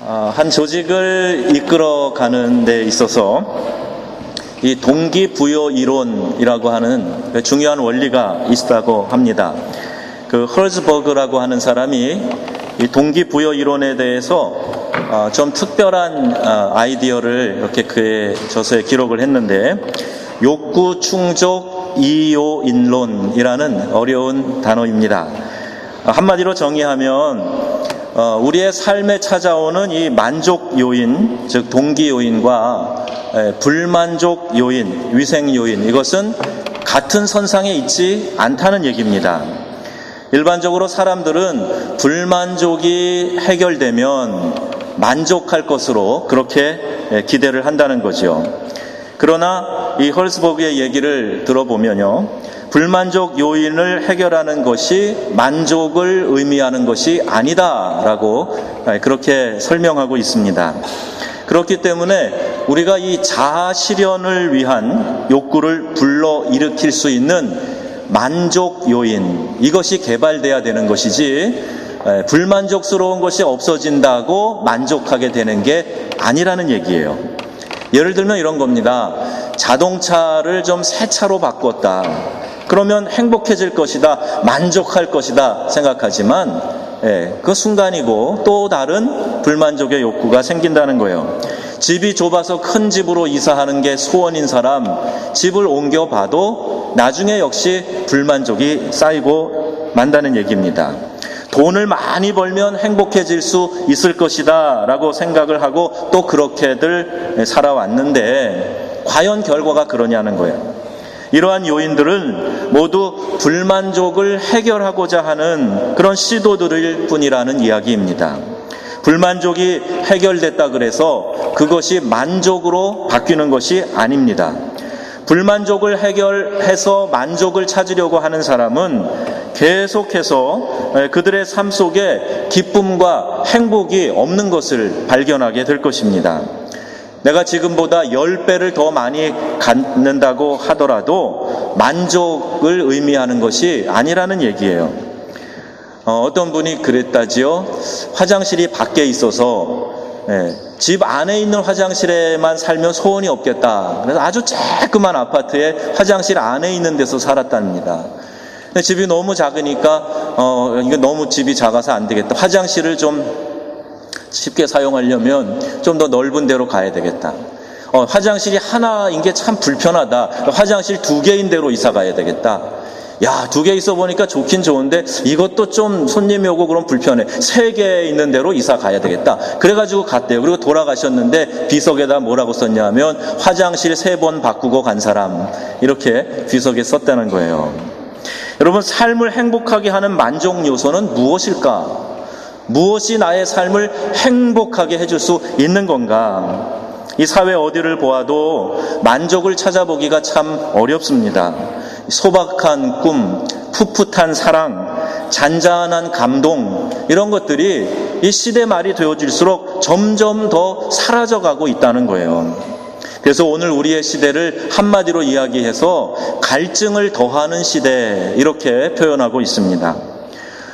한 조직을 이끌어가는 데 있어서 이 동기부여 이론이라고 하는 중요한 원리가 있다고 합니다. 그 헐즈버그라고 하는 사람이 이 동기부여 이론에 대해서 좀 특별한 아이디어를 이렇게 그의 저서에 기록을 했는데, 욕구 충족 이요인론이라는 어려운 단어입니다. 한마디로 정의하면 우리의 삶에 찾아오는 이 만족 요인, 즉 동기 요인과 불만족 요인, 위생 요인, 이것은 같은 선상에 있지 않다는 얘기입니다. 일반적으로 사람들은 불만족이 해결되면 만족할 것으로 그렇게 기대를 한다는 거죠. 그러나 이 헐스버그의 얘기를 들어보면요, 불만족 요인을 해결하는 것이 만족을 의미하는 것이 아니다라고 그렇게 설명하고 있습니다. 그렇기 때문에 우리가 이 자아 실현을 위한 욕구를 불러일으킬 수 있는 만족 요인, 이것이 개발돼야 되는 것이지 불만족스러운 것이 없어진다고 만족하게 되는 게 아니라는 얘기예요. 예를 들면 이런 겁니다. 자동차를 좀 새 차로 바꿨다. 그러면 행복해질 것이다, 만족할 것이다 생각하지만 그 순간이고 또 다른 불만족의 욕구가 생긴다는 거예요. 집이 좁아서 큰 집으로 이사하는 게 소원인 사람, 집을 옮겨봐도 나중에 역시 불만족이 쌓이고 만다는 얘기입니다. 돈을 많이 벌면 행복해질 수 있을 것이다 라고 생각을 하고 또 그렇게들 살아왔는데 과연 결과가 그러냐는 거예요. 이러한 요인들은 모두 불만족을 해결하고자 하는 그런 시도들일 뿐이라는 이야기입니다. 불만족이 해결됐다 그래서 그것이 만족으로 바뀌는 것이 아닙니다. 불만족을 해결해서 만족을 찾으려고 하는 사람은 계속해서 그들의 삶 속에 기쁨과 행복이 없는 것을 발견하게 될 것입니다. 내가 지금보다 10배를 더 많이 갖는다고 하더라도 만족을 의미하는 것이 아니라는 얘기예요. 어떤 분이 그랬다지요. 화장실이 밖에 있어서 집 안에 있는 화장실에만 살면 소원이 없겠다. 그래서 아주 쬐끄만 아파트에 화장실 안에 있는 데서 살았답니다. 근데 집이 너무 작으니까 이거 너무 집이 작아서 안 되겠다. 화장실을 좀 쉽게 사용하려면 좀 더 넓은 데로 가야 되겠다. 화장실이 하나인 게 참 불편하다. 화장실 2개인 데로 이사 가야 되겠다. 야, 2개 있어 보니까 좋긴 좋은데 이것도 좀 손님이 오고 그럼 불편해. 3개 있는 데로 이사 가야 되겠다. 그래가지고 갔대요. 그리고 돌아가셨는데 비석에다 뭐라고 썼냐면 화장실 3번 바꾸고 간 사람, 이렇게 비석에 썼다는 거예요. 여러분, 삶을 행복하게 하는 만족 요소는 무엇일까? 무엇이 나의 삶을 행복하게 해줄 수 있는 건가? 이 사회 어디를 보아도 만족을 찾아보기가 참 어렵습니다. 소박한 꿈, 풋풋한 사랑, 잔잔한 감동, 이런 것들이 이 시대 말이 되어질수록 점점 더 사라져가고 있다는 거예요. 그래서 오늘 우리의 시대를 한마디로 이야기해서 갈증을 더하는 시대, 이렇게 표현하고 있습니다.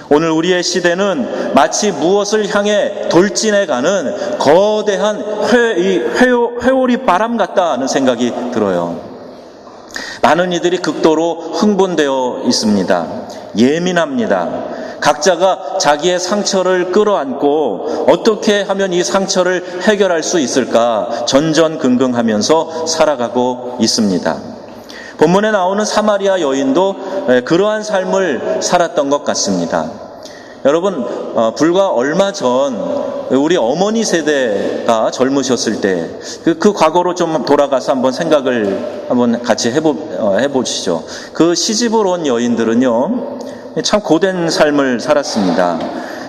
오늘 우리의 시대는 마치 무엇을 향해 돌진해가는 거대한 회오리 바람 같다는 생각이 들어요. 많은 이들이 극도로 흥분되어 있습니다. 예민합니다. 각자가 자기의 상처를 끌어안고 어떻게 하면 이 상처를 해결할 수 있을까 전전긍긍하면서 살아가고 있습니다. 본문에 나오는 사마리아 여인도 그러한 삶을 살았던 것 같습니다. 여러분, 불과 얼마 전 우리 어머니 세대가 젊으셨을 때 그 과거로 좀 돌아가서 한번 생각을 한번 같이 해보시죠. 그 시집을 온 여인들은요, 참 고된 삶을 살았습니다.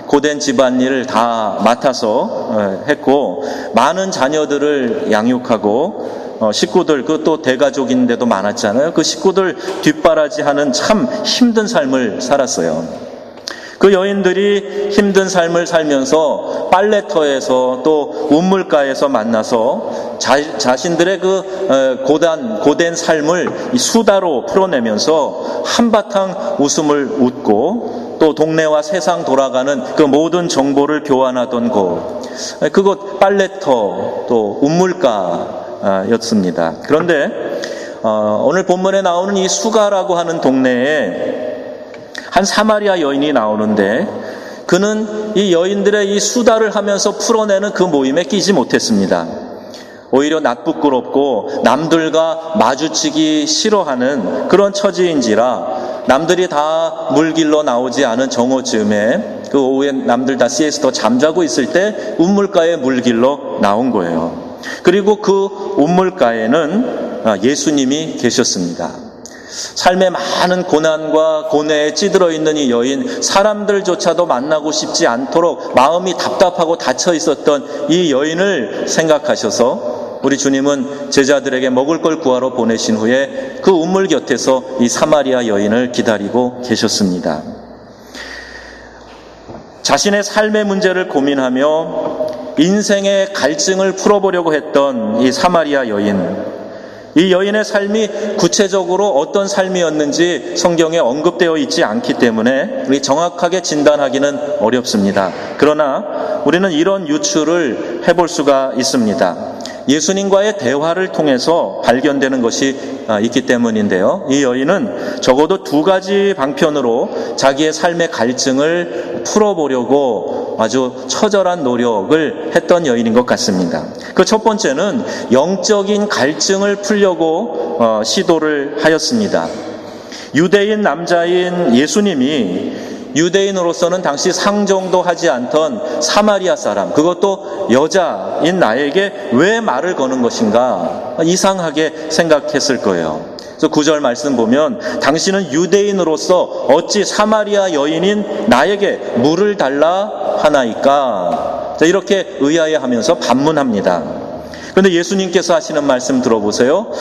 고된 집안일을 다 맡아서 했고, 많은 자녀들을 양육하고, 식구들, 그 또 대가족인데도 많았잖아요. 그 식구들 뒷바라지하는 참 힘든 삶을 살았어요. 그 여인들이 힘든 삶을 살면서 빨래터에서 또 우물가에서 만나서 자신들의 그 고된 삶을 수다로 풀어내면서 한바탕 웃음을 웃고 또 동네와 세상 돌아가는 그 모든 정보를 교환하던 곳, 그곳 빨래터 또 우물가였습니다. 그런데 오늘 본문에 나오는 이 수가라고 하는 동네에 한 사마리아 여인이 나오는데 그는 이 여인들의 이 수다를 하면서 풀어내는 그 모임에 끼지 못했습니다. 오히려 낯부끄럽고 남들과 마주치기 싫어하는 그런 처지인지라 남들이 다 물길로 나오지 않은 정오쯤에 그 오후에 남들 다 시에스터 잠자고 있을 때 우물가의 물길로 나온 거예요. 그리고 그 우물가에는 예수님이 계셨습니다. 삶의 많은 고난과 고뇌에 찌들어 있는 이 여인, 사람들조차도 만나고 싶지 않도록 마음이 답답하고 닫혀 있었던 이 여인을 생각하셔서 우리 주님은 제자들에게 먹을 걸 구하러 보내신 후에 그 우물 곁에서 이 사마리아 여인을 기다리고 계셨습니다. 자신의 삶의 문제를 고민하며 인생의 갈증을 풀어보려고 했던 이 사마리아 여인, 이 여인의 삶이 구체적으로 어떤 삶이었는지 성경에 언급되어 있지 않기 때문에 우리 정확하게 진단하기는 어렵습니다. 그러나 우리는 이런 유추를 해볼 수가 있습니다. 예수님과의 대화를 통해서 발견되는 것이 있기 때문인데요. 이 여인은 적어도 두 가지 방편으로 자기의 삶의 갈증을 풀어보려고 아주 처절한 노력을 했던 여인인 것 같습니다. 그 첫 번째는 영적인 갈증을 풀려고 시도를 하였습니다. 유대인 남자인 예수님이 유대인으로서는 당시 상정도 하지 않던 사마리아 사람, 그것도 여자인 나에게 왜 말을 거는 것인가 이상하게 생각했을 거예요. 그래서 9절 말씀 보면 당신은 유대인으로서 어찌 사마리아 여인인 나에게 물을 달라 하나이까, 이렇게 의아해하면서 반문합니다. 그런데 예수님께서 하시는 말씀 들어보세요.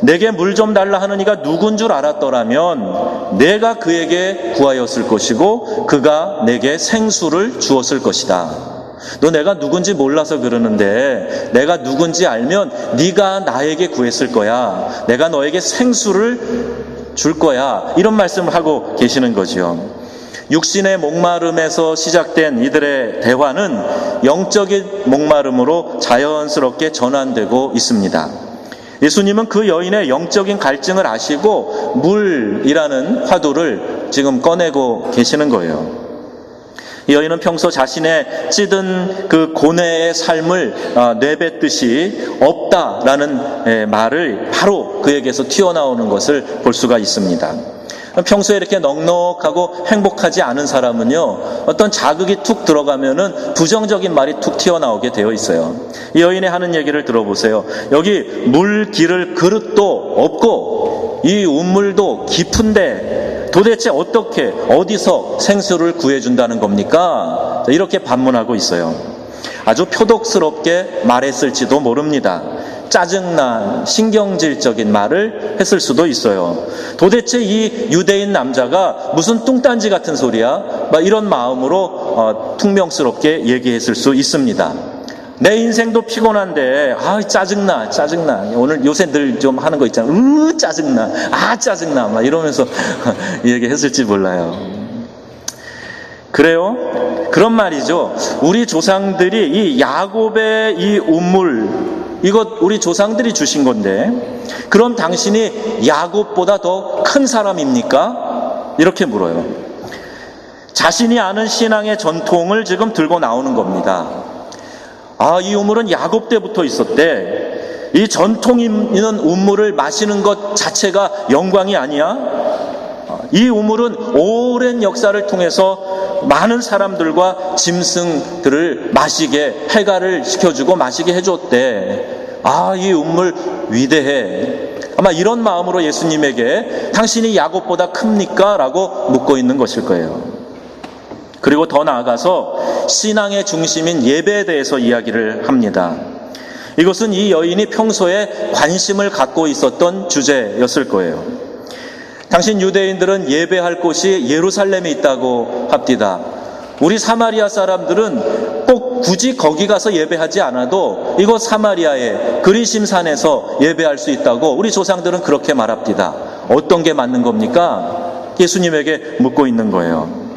내게 물 좀 달라 하는 이가 누군 줄 알았더라면 내가 그에게 구하였을 것이고 그가 내게 생수를 주었을 것이다. 너 내가 누군지 몰라서 그러는데 내가 누군지 알면 네가 나에게 구했을 거야. 내가 너에게 생수를 줄 거야. 이런 말씀을 하고 계시는 거죠. 육신의 목마름에서 시작된 이들의 대화는 영적인 목마름으로 자연스럽게 전환되고 있습니다. 예수님은 그 여인의 영적인 갈증을 아시고 물이라는 화두를 지금 꺼내고 계시는 거예요. 이 여인은 평소 자신의 찌든 그 고뇌의 삶을 내뱉듯이 없다라는 말을 바로 그에게서 튀어나오는 것을 볼 수가 있습니다. 평소에 이렇게 넉넉하고 행복하지 않은 사람은요, 어떤 자극이 툭 들어가면은 부정적인 말이 툭 튀어나오게 되어 있어요. 이 여인이 하는 얘기를 들어보세요. 여기 물 기를 그릇도 없고 이 우물도 깊은데 도대체 어떻게 어디서 생수를 구해준다는 겁니까? 이렇게 반문하고 있어요. 아주 표독스럽게 말했을지도 모릅니다. 짜증난 신경질적인 말을 했을 수도 있어요. 도대체 이 유대인 남자가 무슨 뚱딴지 같은 소리야? 막 이런 마음으로 퉁명스럽게 얘기했을 수 있습니다. 내 인생도 피곤한데 짜증나. 오늘 요새 늘 좀 하는 거 있잖아. 짜증나. 막 이러면서 얘기했을지 몰라요. 그래요? 그런 말이죠. 우리 조상들이 이 야곱의 이 우물, 이것 우리 조상들이 주신 건데 그럼 당신이 야곱보다 더 큰 사람입니까? 이렇게 물어요. 자신이 아는 신앙의 전통을 지금 들고 나오는 겁니다. 이 우물은 야곱 때부터 있었대. 이 전통 있는 우물을 마시는 것 자체가 영광이 아니야? 이 우물은 오랜 역사를 통해서 많은 사람들과 짐승들을 마시게, 해가를 시켜주고 마시게 해줬대. 이 우물 위대해. 아마 이런 마음으로 예수님에게 당신이 야곱보다 큽니까? 라고 묻고 있는 것일 거예요. 그리고 더 나아가서 신앙의 중심인 예배에 대해서 이야기를 합니다. 이것은 이 여인이 평소에 관심을 갖고 있었던 주제였을 거예요. 당신 유대인들은 예배할 곳이 예루살렘에 있다고 합디다. 우리 사마리아 사람들은 꼭 굳이 거기 가서 예배하지 않아도 이곳 사마리아의 그리심산에서 예배할 수 있다고 우리 조상들은 그렇게 말합디다. 어떤 게 맞는 겁니까? 예수님에게 묻고 있는 거예요.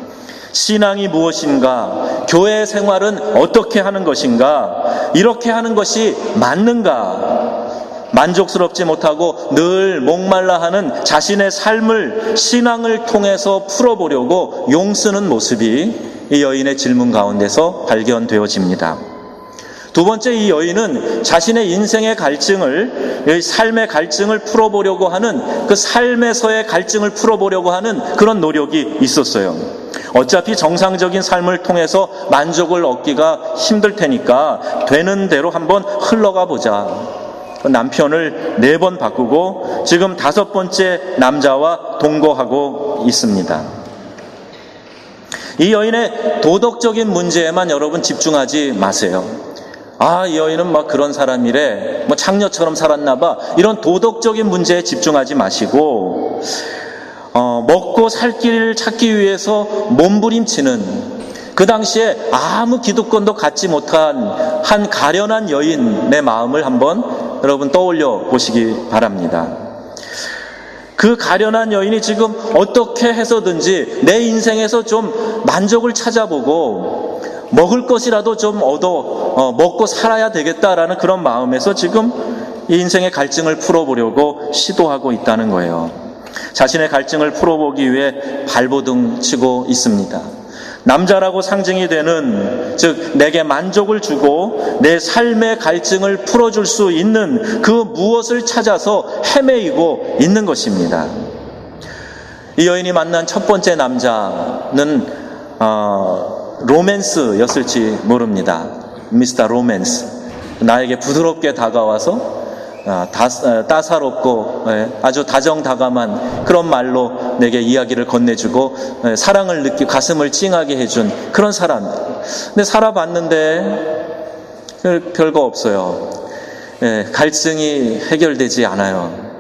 신앙이 무엇인가? 교회 생활은 어떻게 하는 것인가? 이렇게 하는 것이 맞는가? 만족스럽지 못하고 늘 목말라 하는 자신의 삶을 신앙을 통해서 풀어보려고 용쓰는 모습이 이 여인의 질문 가운데서 발견되어집니다. 두 번째, 이 여인은 자신의 인생의 갈증을, 삶의 갈증을 풀어보려고 하는, 그 삶에서의 갈증을 풀어보려고 하는 그런 노력이 있었어요. 어차피 정상적인 삶을 통해서 만족을 얻기가 힘들 테니까 되는 대로 한번 흘러가 보자. 남편을 4번 바꾸고 지금 5번째 남자와 동거하고 있습니다. 이 여인의 도덕적인 문제에만 여러분 집중하지 마세요. 이 여인은 막 그런 사람이래, 창녀처럼 살았나 봐, 이런 도덕적인 문제에 집중하지 마시고 먹고 살 길을 찾기 위해서 몸부림치는, 그 당시에 아무 기득권도 갖지 못한 한 가련한 여인의 마음을 한번 여러분 떠올려 보시기 바랍니다. 그 가련한 여인이 지금 어떻게 해서든지 내 인생에서 좀 만족을 찾아보고 먹을 것이라도 좀 먹고 살아야 되겠다라는 그런 마음에서 지금 이 인생의 갈증을 풀어보려고 시도하고 있다는 거예요. 자신의 갈증을 풀어보기 위해 발버둥 치고 있습니다. 남자라고 상징이 되는, 즉 내게 만족을 주고 내 삶의 갈증을 풀어줄 수 있는 그 무엇을 찾아서 헤매이고 있는 것입니다. 이 여인이 만난 첫 번째 남자는 로맨스였을지 모릅니다. 미스터 로맨스. 나에게 부드럽게 다가와서 따사롭고 아주 다정다감한 그런 말로 내게 이야기를 건네주고 사랑을 느끼고 가슴을 찡하게 해준 그런 사람. 근데 살아봤는데 별거 없어요. 갈증이 해결되지 않아요.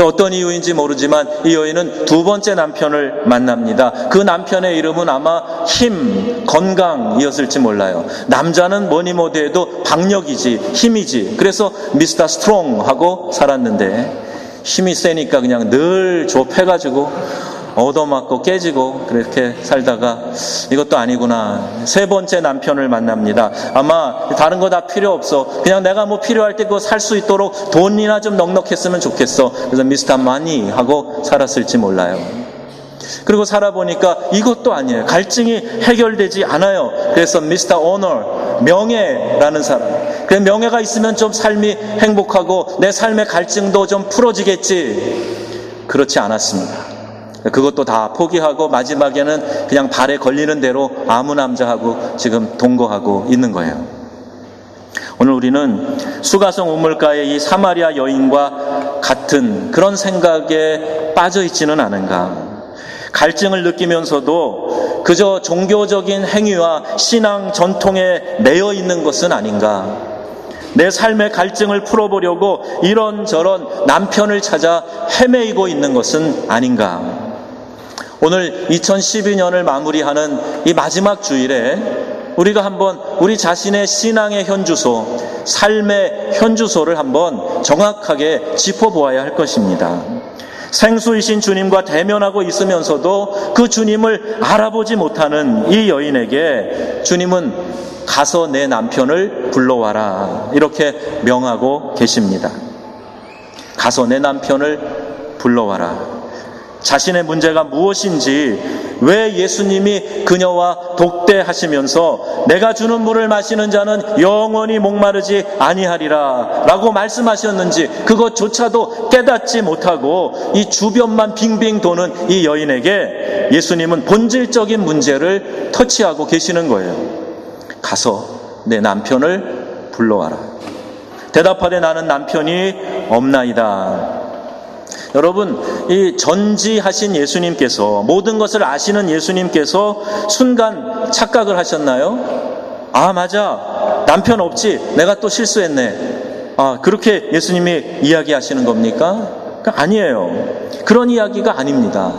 어떤 이유인지 모르지만 이 여인은 두 번째 남편을 만납니다. 그 남편의 이름은 아마 힘, 건강이었을지 몰라요. 남자는 뭐니 뭐니 해도 박력이지, 힘이지. 그래서 미스터 스트롱 하고 살았는데 힘이 세니까 그냥 늘 좁혀가지고 얻어맞고 깨지고 그렇게 살다가 이것도 아니구나. 세 번째 남편을 만납니다. 아마 다른 거 다 필요 없어. 그냥 내가 뭐 필요할 때 그거 살 수 있도록 돈이나 좀 넉넉했으면 좋겠어. 그래서 미스터 마니 하고 살았을지 몰라요. 그리고 살아보니까 이것도 아니에요. 갈증이 해결되지 않아요. 그래서 미스터 오너, 명예라는 사람. 그래, 명예가 있으면 좀 삶이 행복하고 내 삶의 갈증도 좀 풀어지겠지. 그렇지 않았습니다. 그것도 다 포기하고 마지막에는 그냥 발에 걸리는 대로 아무 남자하고 지금 동거하고 있는 거예요. 오늘 우리는 수가성 우물가의 이 사마리아 여인과 같은 그런 생각에 빠져 있지는 않은가. 갈증을 느끼면서도 그저 종교적인 행위와 신앙 전통에 매여 있는 것은 아닌가. 내 삶의 갈증을 풀어보려고 이런저런 남편을 찾아 헤매이고 있는 것은 아닌가. 오늘 2012년을 마무리하는 이 마지막 주일에 우리가 한번 우리 자신의 신앙의 현주소, 삶의 현주소를 한번 정확하게 짚어보아야 할 것입니다. 생수이신 주님과 대면하고 있으면서도 그 주님을 알아보지 못하는 이 여인에게 주님은 가서 내 남편을 불러와라 이렇게 명하고 계십니다. 가서 내 남편을 불러와라. 자신의 문제가 무엇인지, 왜 예수님이 그녀와 독대하시면서 내가 주는 물을 마시는 자는 영원히 목마르지 아니하리라 라고 말씀하셨는지 그것조차도 깨닫지 못하고 이 주변만 빙빙 도는 이 여인에게 예수님은 본질적인 문제를 터치하고 계시는 거예요. 가서 내 남편을 불러와라. 대답하되 나는 남편이 없나이다. 여러분, 이 전지하신 예수님께서, 모든 것을 아시는 예수님께서 순간 착각을 하셨나요? 아, 맞아. 남편 없지. 내가 또 실수했네. 그렇게 예수님이 이야기하시는 겁니까? 아니에요. 그런 이야기가 아닙니다.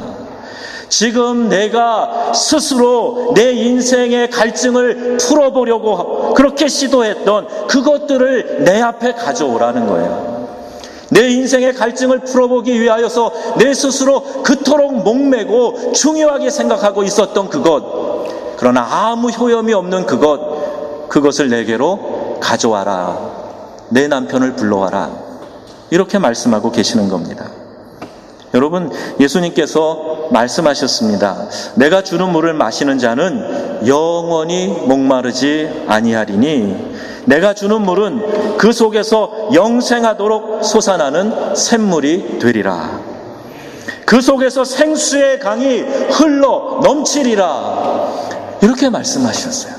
지금 내가 스스로 내 인생의 갈증을 풀어보려고 그렇게 시도했던 그것들을 내 앞에 가져오라는 거예요. 내 인생의 갈증을 풀어보기 위하여서 내 스스로 그토록 목매고 중요하게 생각하고 있었던 그것, 그러나 아무 효염이 없는 그것을 내게로 가져와라. 내 남편을 불러와라. 이렇게 말씀하고 계시는 겁니다. 여러분, 예수님께서 말씀하셨습니다. 내가 주는 물을 마시는 자는 영원히 목마르지 아니하리니 내가 주는 물은 그 속에서 영생하도록 솟아나는 샘물이 되리라. 그 속에서 생수의 강이 흘러 넘치리라. 이렇게 말씀하셨어요.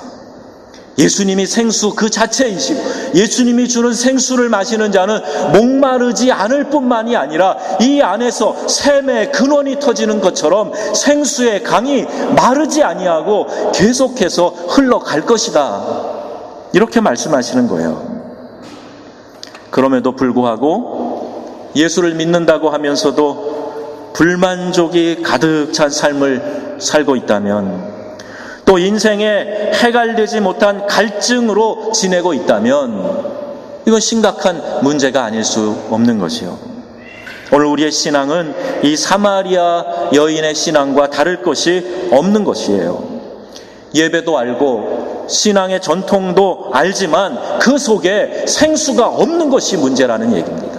예수님이 생수 그 자체이시고 예수님이 주는 생수를 마시는 자는 목마르지 않을 뿐만이 아니라 이 안에서 샘의 근원이 터지는 것처럼 생수의 강이 마르지 아니하고 계속해서 흘러갈 것이다. 이렇게 말씀하시는 거예요. 그럼에도 불구하고 예수를 믿는다고 하면서도 불만족이 가득 찬 삶을 살고 있다면, 또 인생에 해결되지 못한 갈증으로 지내고 있다면 이건 심각한 문제가 아닐 수 없는 것이요. 오늘 우리의 신앙은 이 사마리아 여인의 신앙과 다를 것이 없는 것이에요. 예배도 알고 신앙의 전통도 알지만 그 속에 생수가 없는 것이 문제라는 얘기입니다.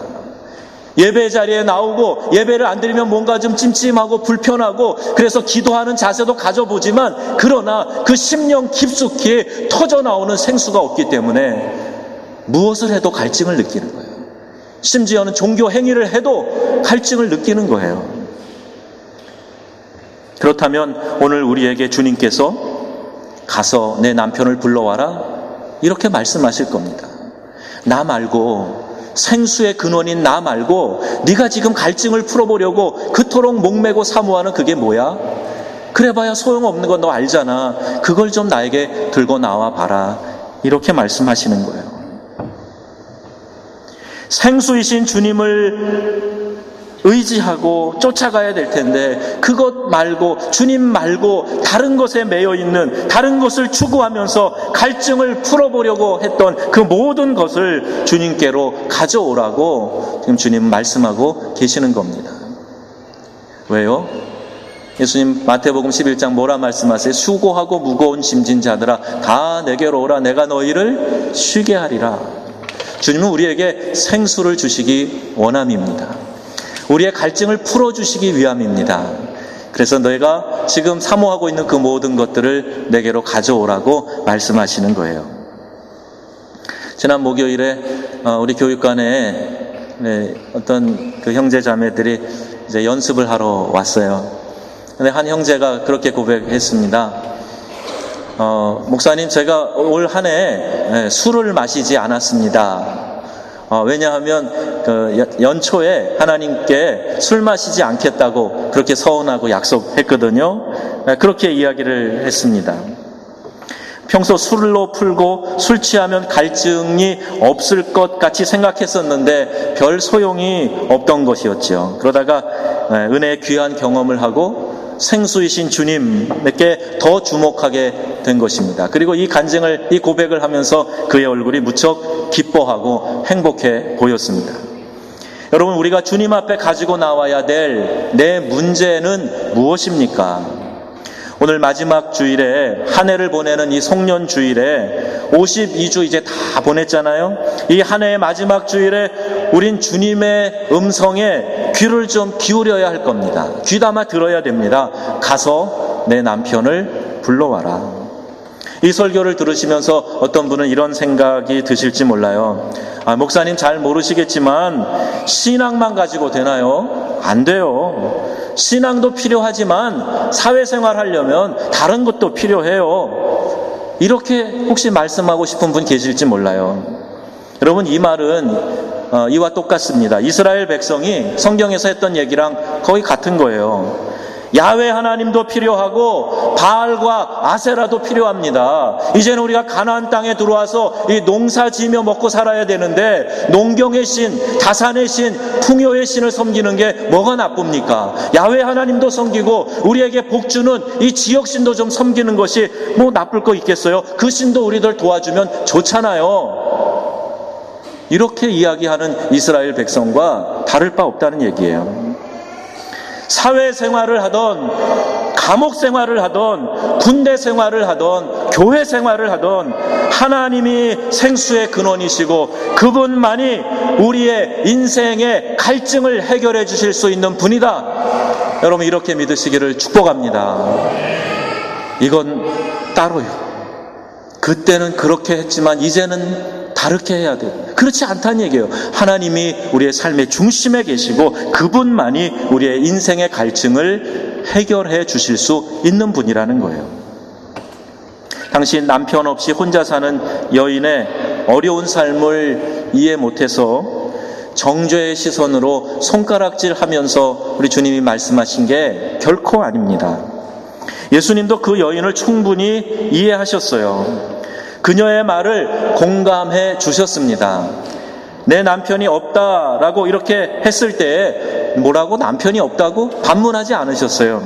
예배 자리에 나오고 예배를 안 드리면 뭔가 좀 찜찜하고 불편하고 그래서 기도하는 자세도 가져보지만 그러나 그 심령 깊숙이 터져나오는 생수가 없기 때문에 무엇을 해도 갈증을 느끼는 거예요. 심지어는 종교 행위를 해도 갈증을 느끼는 거예요. 그렇다면 오늘 우리에게 주님께서 가서 내 남편을 불러와라 이렇게 말씀하실 겁니다. 나 말고, 생수의 근원인 나 말고 네가 지금 갈증을 풀어보려고 그토록 목매고 사모하는 그게 뭐야? 그래봐야 소용없는 건 너 알잖아. 그걸 좀 나에게 들고 나와 봐라. 이렇게 말씀하시는 거예요. 생수이신 주님을 의지하고 쫓아가야 될 텐데 그것 말고, 주님 말고 다른 것에 매여 있는, 다른 것을 추구하면서 갈증을 풀어보려고 했던 그 모든 것을 주님께로 가져오라고 지금 주님은 말씀하고 계시는 겁니다. 왜요? 예수님 마태복음 11장 뭐라 말씀하세요? 수고하고 무거운 짐진 자들아 다 내게로 오라. 내가 너희를 쉬게 하리라. 주님은 우리에게 생수를 주시기 원함입니다. 우리의 갈증을 풀어주시기 위함입니다. 그래서 너희가 지금 사모하고 있는 그 모든 것들을 내게로 가져오라고 말씀하시는 거예요. 지난 목요일에 우리 교육관에 어떤 그 형제 자매들이 이제 연습을 하러 왔어요. 근데 한 형제가 그렇게 고백했습니다. 목사님, 제가 올 한 해 술을 마시지 않았습니다. 왜냐하면 그 연초에 하나님께 술 마시지 않겠다고 그렇게 서원하고 약속했거든요. 그렇게 이야기를 했습니다. 평소 술로 풀고 술 취하면 갈증이 없을 것 같이 생각했었는데 별 소용이 없던 것이었죠. 그러다가 은혜의 귀한 경험을 하고 생수이신 주님께 더 주목하게 된 것입니다. 그리고 이 간증을, 이 고백을 하면서 그의 얼굴이 무척 기뻐하고 행복해 보였습니다. 여러분, 우리가 주님 앞에 가지고 나와야 될 내 문제는 무엇입니까? 오늘 마지막 주일에, 한 해를 보내는 이 송년 주일에 52주 이제 다 보냈잖아요. 이 한 해의 마지막 주일에 우린 주님의 음성에 귀를 좀 기울여야 할 겁니다. 귀담아 들어야 됩니다. 가서 내 남편을 불러와라. 이 설교를 들으시면서 어떤 분은 이런 생각이 드실지 몰라요. 목사님 잘 모르시겠지만 신앙만 가지고 되나요? 안 돼요. 신앙도 필요하지만 사회생활 하려면 다른 것도 필요해요. 이렇게 혹시 말씀하고 싶은 분 계실지 몰라요. 여러분, 이 말은 이와 똑같습니다. 이스라엘 백성이 성경에서 했던 얘기랑 거의 같은 거예요. 야훼 하나님도 필요하고 바알과 아세라도 필요합니다. 이제는 우리가 가나안 땅에 들어와서 이 농사 지으며 먹고 살아야 되는데 농경의 신, 다산의 신, 풍요의 신을 섬기는 게 뭐가 나쁩니까? 야훼 하나님도 섬기고 우리에게 복 주는 이 지역 신도 좀 섬기는 것이 뭐 나쁠 거 있겠어요? 그 신도 우리들 도와주면 좋잖아요. 이렇게 이야기하는 이스라엘 백성과 다를 바 없다는 얘기예요. 사회생활을 하던 감옥 생활을 하던, 군대 생활을 하던, 교회 생활을 하던 하나님이 생수의 근원이시고 그분만이 우리의 인생의 갈증을 해결해 주실 수 있는 분이다. 여러분 이렇게 믿으시기를 축복합니다. 이건 따로요. 그때는 그렇게 했지만 이제는 다르게 해야 돼요. 그렇지 않다는 얘기예요. 하나님이 우리의 삶의 중심에 계시고 그분만이 우리의 인생의 갈증을 해결해 주실 수 있는 분이라는 거예요. 당시 남편 없이 혼자 사는 여인의 어려운 삶을 이해 못해서 정죄의 시선으로 손가락질하면서 우리 주님이 말씀하신 게 결코 아닙니다. 예수님도 그 여인을 충분히 이해하셨어요. 그녀의 말을 공감해 주셨습니다. 내 남편이 없다라고 이렇게 했을 때 뭐라고 남편이 없다고 반문하지 않으셨어요.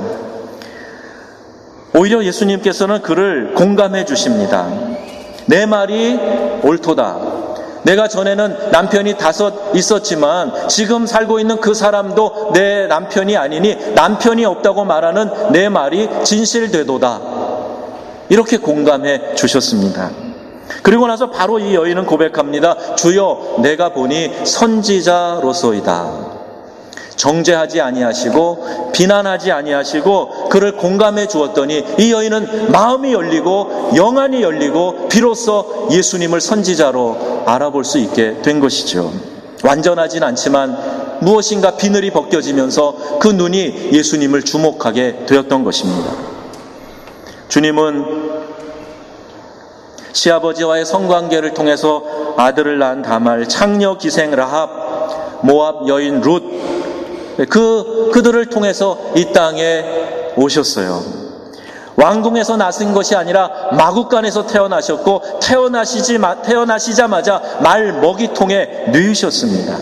오히려 예수님께서는 그를 공감해 주십니다. 내 말이 옳도다. 내가 전에는 남편이 5 있었지만 지금 살고 있는 그 사람도 내 남편이 아니니 남편이 없다고 말하는 내 말이 진실되도다. 이렇게 공감해 주셨습니다. 그리고 나서 바로 이 여인은 고백합니다. 주여, 내가 보니 선지자로소이다. 정죄하지 아니하시고 비난하지 아니하시고 그를 공감해 주었더니 이 여인은 마음이 열리고 영안이 열리고 비로소 예수님을 선지자로 알아볼 수 있게 된 것이죠. 완전하진 않지만 무엇인가 비늘이 벗겨지면서 그 눈이 예수님을 주목하게 되었던 것입니다. 주님은 시아버지와의 성관계를 통해서 아들을 낳은 다말, 창녀 기생 라합, 모압 여인 룻, 그들을 통해서 이 땅에 오셨어요. 왕궁에서 나신 것이 아니라 마구간에서 태어나셨고 태어나시자마자 말 먹이통에 누이셨습니다.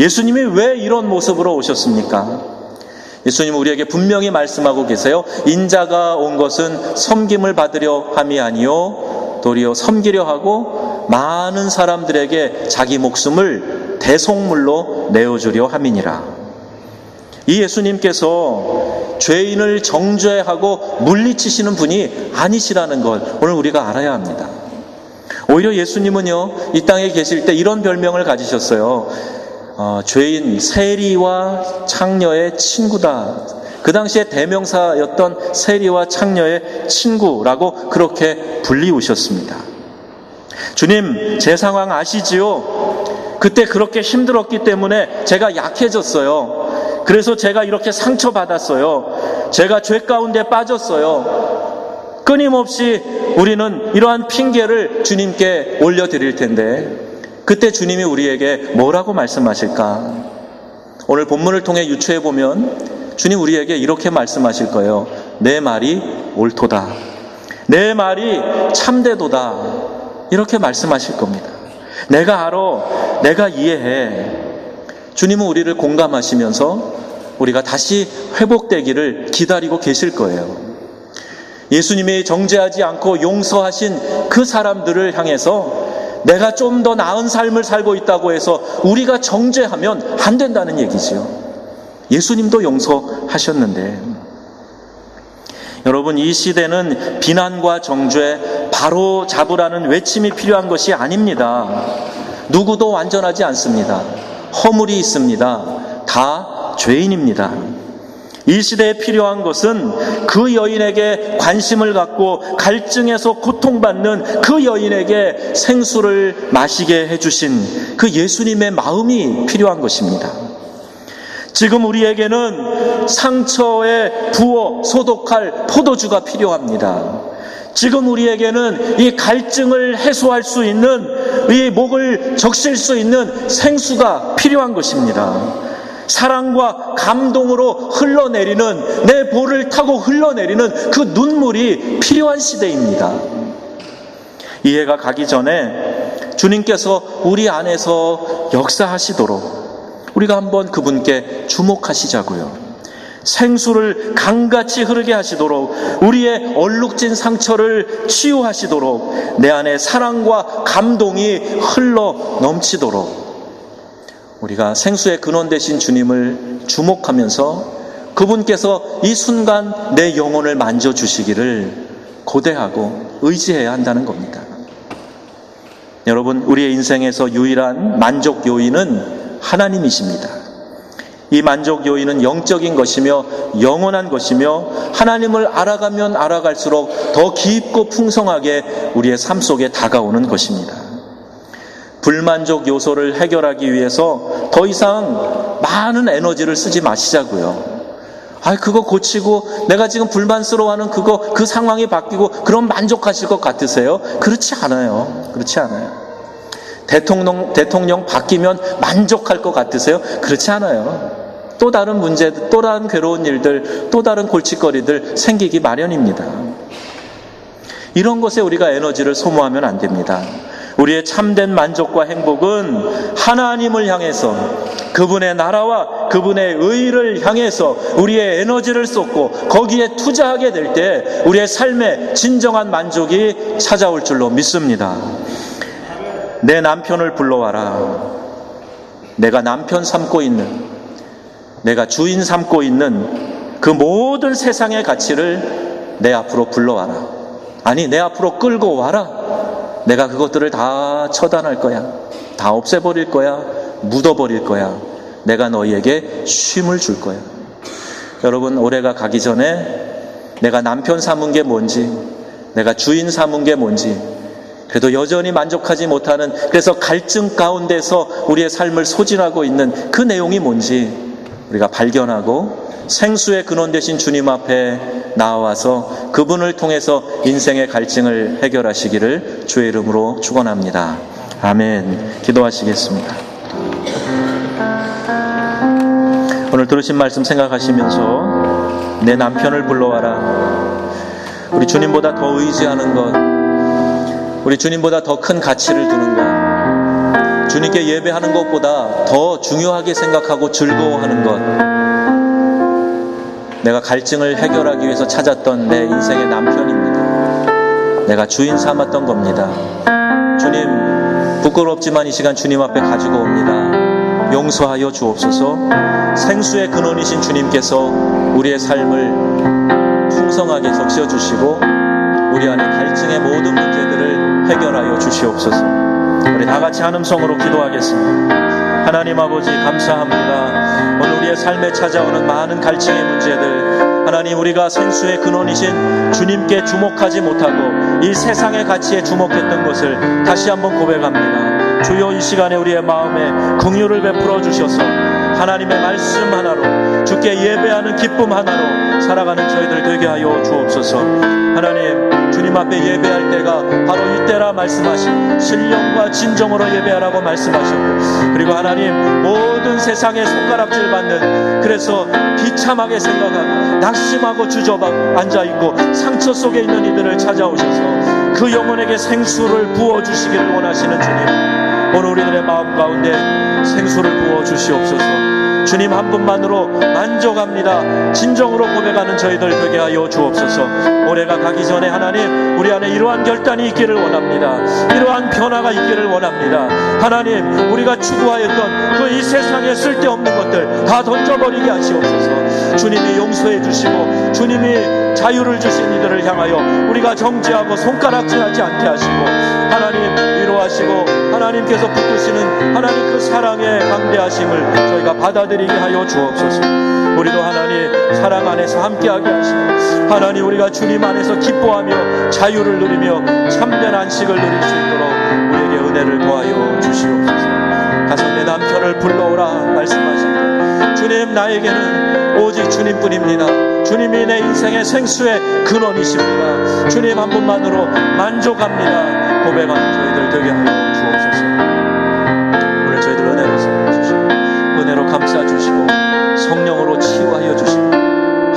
예수님이 왜 이런 모습으로 오셨습니까? 예수님은 우리에게 분명히 말씀하고 계세요. 인자가 온 것은 섬김을 받으려 함이 아니요 도리어 섬기려 하고 많은 사람들에게 자기 목숨을 대속물로 내어주려 함이니라. 이 예수님께서 죄인을 정죄하고 물리치시는 분이 아니시라는 걸 오늘 우리가 알아야 합니다. 오히려 예수님은요, 이 땅에 계실 때 이런 별명을 가지셨어요. 죄인 세리와 창녀의 친구다. 그 당시에 대명사였던 세리와 창녀의 친구라고 그렇게 불리우셨습니다. 주님, 제 상황 아시지요? 그때 그렇게 힘들었기 때문에 제가 약해졌어요. 그래서 제가 이렇게 상처받았어요. 제가 죄 가운데 빠졌어요. 끊임없이 우리는 이러한 핑계를 주님께 올려드릴 텐데 그때 주님이 우리에게 뭐라고 말씀하실까? 오늘 본문을 통해 유추해 보면 주님 우리에게 이렇게 말씀하실 거예요. 내 말이 옳도다. 내 말이 참되도다. 이렇게 말씀하실 겁니다. 내가 알아. 내가 이해해. 주님은 우리를 공감하시면서 우리가 다시 회복되기를 기다리고 계실 거예요. 예수님이 정죄하지 않고 용서하신 그 사람들을 향해서 내가 좀 더 나은 삶을 살고 있다고 해서 우리가 정죄하면 안 된다는 얘기죠. 예수님도 용서하셨는데 여러분, 이 시대는 비난과 정죄 바로 잡으라는 외침이 필요한 것이 아닙니다. 누구도 완전하지 않습니다. 허물이 있습니다. 다 죄인입니다. 이 시대에 필요한 것은 그 여인에게 관심을 갖고 갈증에서 고통받는 그 여인에게 생수를 마시게 해주신 그 예수님의 마음이 필요한 것입니다. 지금 우리에게는 상처에 부어 소독할 포도주가 필요합니다. 지금 우리에게는 이 갈증을 해소할 수 있는, 이 목을 적실 수 있는 생수가 필요한 것입니다. 사랑과 감동으로 흘러내리는, 내 볼을 타고 흘러내리는 그 눈물이 필요한 시대입니다. 이해가 가기 전에 주님께서 우리 안에서 역사하시도록 우리가 한번 그분께 주목하시자고요. 생수를 강같이 흐르게 하시도록, 우리의 얼룩진 상처를 치유하시도록, 내 안에 사랑과 감동이 흘러 넘치도록 우리가 생수의 근원 되신 주님을 주목하면서 그분께서 이 순간 내 영혼을 만져주시기를 고대하고 의지해야 한다는 겁니다. 여러분, 우리의 인생에서 유일한 만족 요인은 하나님이십니다. 이 만족 요인은 영적인 것이며 영원한 것이며 하나님을 알아가면 알아갈수록 더 깊고 풍성하게 우리의 삶 속에 다가오는 것입니다. 불만족 요소를 해결하기 위해서 더 이상 많은 에너지를 쓰지 마시자고요. 그거 고치고 내가 지금 불만스러워하는 그 상황이 바뀌고 그럼 만족하실 것 같으세요? 그렇지 않아요. 그렇지 않아요. 대통령 바뀌면 만족할 것 같으세요? 그렇지 않아요. 또 다른 문제, 또 다른 괴로운 일들, 또 다른 골칫거리들 생기기 마련입니다. 이런 것에 우리가 에너지를 소모하면 안 됩니다. 우리의 참된 만족과 행복은 하나님을 향해서, 그분의 나라와 그분의 의를 향해서 우리의 에너지를 쏟고 거기에 투자하게 될 때 우리의 삶에 진정한 만족이 찾아올 줄로 믿습니다. 내 남편을 불러와라. 내가 남편 삼고 있는, 내가 주인 삼고 있는 그 모든 세상의 가치를 내 앞으로 불러와라. 아니, 내 앞으로 끌고 와라. 내가 그것들을 다 처단할 거야. 다 없애버릴 거야. 묻어버릴 거야. 내가 너희에게 쉼을 줄 거야. 여러분, 올해가 가기 전에 내가 남편 삼은 게 뭔지, 내가 주인 삼은 게 뭔지, 그래도 여전히 만족하지 못하는, 그래서 갈증 가운데서 우리의 삶을 소진하고 있는 그 내용이 뭔지 우리가 발견하고 생수의 근원 되신 주님 앞에 나와서 그분을 통해서 인생의 갈증을 해결하시기를 주의 이름으로 축원합니다. 아멘. 기도하시겠습니다. 오늘 들으신 말씀 생각하시면서 내 남편을 불러와라. 우리 주님보다 더 의지하는 것, 우리 주님보다 더 큰 가치를 두는 것, 주님께 예배하는 것보다 더 중요하게 생각하고 즐거워하는 것, 내가 갈증을 해결하기 위해서 찾았던 내 인생의 남편입니다. 내가 주인 삼았던 겁니다. 주님, 부끄럽지만 이 시간 주님 앞에 가지고 옵니다. 용서하여 주옵소서. 생수의 근원이신 주님께서 우리의 삶을 풍성하게 적셔주시고 우리 안에 갈증의 모든 문제들을 해결하여 주시옵소서. 우리 다 같이 한음성으로 기도하겠습니다. 하나님 아버지, 감사합니다. 오늘 우리의 삶에 찾아오는 많은 갈증의 문제들, 하나님, 우리가 생수의 근원이신 주님께 주목하지 못하고 이 세상의 가치에 주목했던 것을 다시 한번 고백합니다. 주여, 이 시간에 우리의 마음에 긍휼을 베풀어 주셔서 하나님의 말씀 하나로, 주께 예배하는 기쁨 하나로 살아가는 저희들 되게 하여 주옵소서. 하나님, 주님 앞에 예배할 때가 바로 이때라 말씀하시고 신령과 진정으로 예배하라고 말씀하셨고, 그리고 하나님, 모든 세상에 손가락질 받는, 그래서 비참하게 생각하고 낙심하고 주저하고 앉아있고 상처 속에 있는 이들을 찾아오셔서 그 영혼에게 생수를 부어주시기를 원하시는 주님, 오늘 우리들의 마음 가운데 생수를 부어주시옵소서. 주님 한 분만으로 만족합니다. 진정으로 고백하는 저희들 되게 하여 주옵소서. 올해가 가기 전에 하나님, 우리 안에 이러한 결단이 있기를 원합니다. 이러한 변화가 있기를 원합니다. 하나님, 우리가 추구하였던 그 이 세상에 쓸데없는 것들 다 던져버리게 하시옵소서. 주님이 용서해 주시고 주님이 자유를 주신 이들을 향하여 우리가 정죄하고 손가락질하지 않게 하시고, 하나님 위로하시고 하나님께서 붙드시는 하나님 그 사랑의 강대하심을 저희가 받아들이게 하여 주옵소서. 우리도 하나님 사랑 안에서 함께하게 하시고, 하나님 우리가 주님 안에서 기뻐하며 자유를 누리며 참된 안식을 누릴 수 있도록 우리에게 은혜를 더하여 주시옵소서. 가서 내 남편을 불러오라 말씀하시고, 주님, 나에게는 오직 주님뿐입니다. 주님이 내 인생의 생수의 근원이십니다. 주님 한 분만으로 만족합니다. 고백하는 저희들 되게 하여 주옵소서. 오늘 저희들 은혜로 삼아주시고 은혜로 감싸주시고 성령으로 치유하여 주시고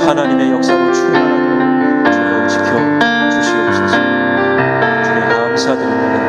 하나님의 역사로 충만하도록 주여 지켜주시옵소서. 주님 감사드립니다.